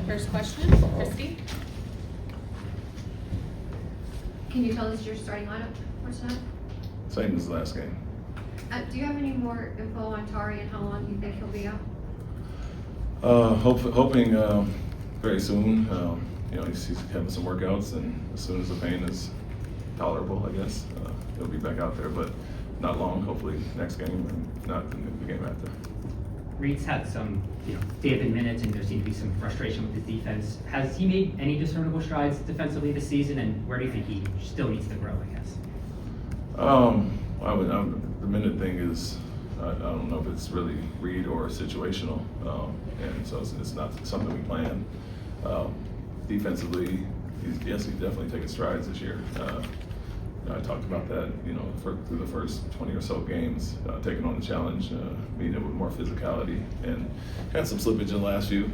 First question, Christy. Can you tell us your starting lineup for tonight? Same as the last game. Do you have any more info on Tari and how long you think he'll be out? Hoping very soon. He's having some workouts, and as soon as the pain is tolerable, I guess he'll be back out there. But not long. Hopefully next game, and not the game after. Reed's had some, dampened minutes, and there seemed to be some frustration with his defense. Has he made any discernible strides defensively this season, and where do you think he still needs to grow, I guess? The minute thing is, I don't know if it's really Reed or situational, and so it's not something we plan. Defensively, he's definitely taken strides this year. I talked about that, through the first 20 or so games, taking on the challenge, meeting it with more physicality, and had some slippage in the last few,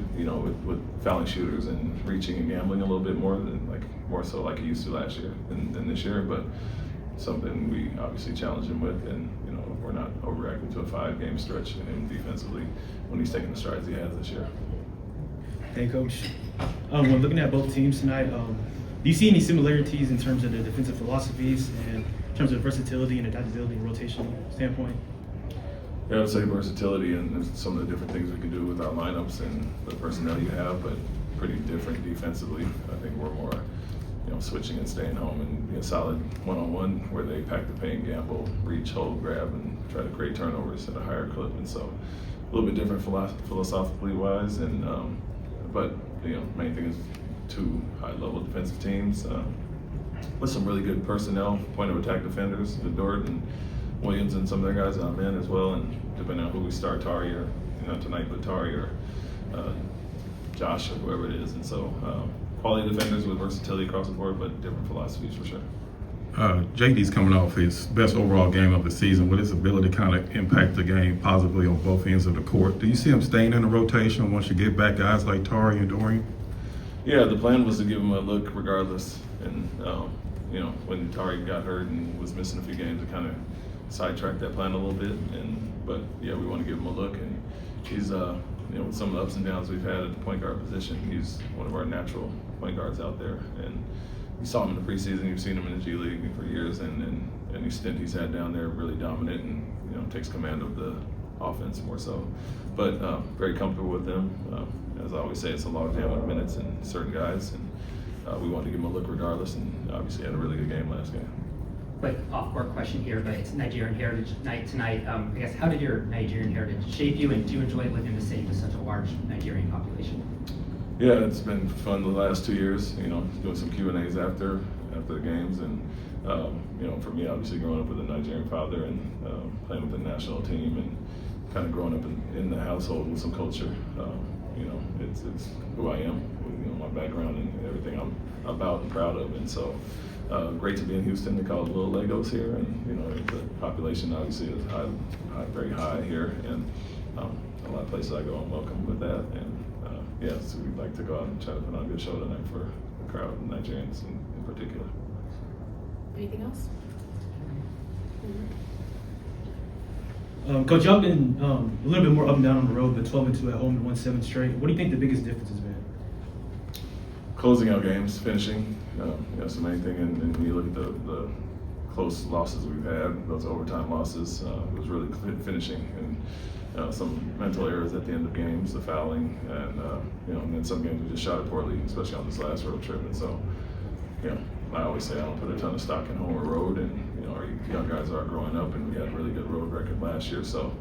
with fouling shooters and reaching and gambling a little bit more so like he used to last year than this year, but something we obviously challenge him with, and we're not overreacting to a 5-game stretch in him defensively when he's taking the strides he has this year. Hey, Coach. When looking at both teams tonight, do you see any similarities in terms of the defensive philosophies and in terms of versatility and adaptability and rotation standpoint? Yeah, I would say versatility and some of the different things we can do with our lineups and the personnel you have, but pretty different defensively. I think we're more, switching and staying home and being solid one-on-one, where they pack the paint, gamble, reach, hold, grab, and try to create turnovers at a higher clip. And so a little bit different philosophically wise, and but main thing is 2 high-level defensive teams with some really good personnel, point of attack defenders, Dort and Williams, and some of their guys I'm in as well. And depending on who we start, Tari or not tonight, but Tari or Josh or whoever it is. And so quality defenders with versatility across the board, but different philosophies for sure. JD's coming off his best overall game of the season with his ability to kind of impact the game positively on both ends of the court. Do you see him staying in the rotation once you get back guys like Tari and Dorian? Yeah, the plan was to give him a look regardless. And, when Tari got hurt and was missing a few games, it kind of sidetracked that plan a little bit. But we want to give him a look. And he's, with some of the ups and downs we've had at the point guard position, he's one of our natural point guards out there. And you saw him in the preseason, you've seen him in the G League for years, and any stint he's had down there, really dominant and, takes command of the offense more so. But very comfortable with them. As I always say, it's a log jam of minutes and certain guys, and we wanted to give him a look regardless, and obviously had a really good game last game. Quick off-court question here, but it's Nigerian Heritage Night tonight. I guess, how did your Nigerian heritage shape you, and do you enjoy living in the city with such a large Nigerian population? Yeah, it's been fun the last 2 years, doing some Q&As after the games, and for me, obviously growing up with a Nigerian father and playing with the national team, and kind of growing up in the household with some culture, it's who I am, my background and everything I'm about and proud of. And so great to be in Houston. They call it Little Lagos here, and the population obviously is very high here, and a lot of places I go, I'm welcome with that. And so we'd like to go out and try to put on a good show tonight for the crowd, Nigerians in particular. Anything else? Coach, y'all been a little bit more up and down on the road, but 12-2 at home and 1-7 straight. What do you think the biggest difference has been? Closing out games, finishing, that's the main thing. And when you look at the close losses we've had, those overtime losses, it was really finishing, and some mental errors at the end of games, the fouling, and then some games we just shot it poorly, especially on this last road trip. And so, I always say I don't put a ton of stock in home or road, and our young guys are growing up, and we had a really good road record last year, so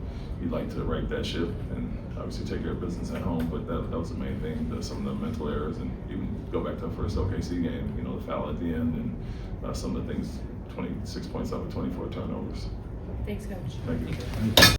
you'd like to right that ship and obviously take care of business at home. But that was the main thing, some of the mental errors, and even go back to the first OKC game, the foul at the end, and some of the things, 26 points off of 24 turnovers. Thanks, Coach. Thank you.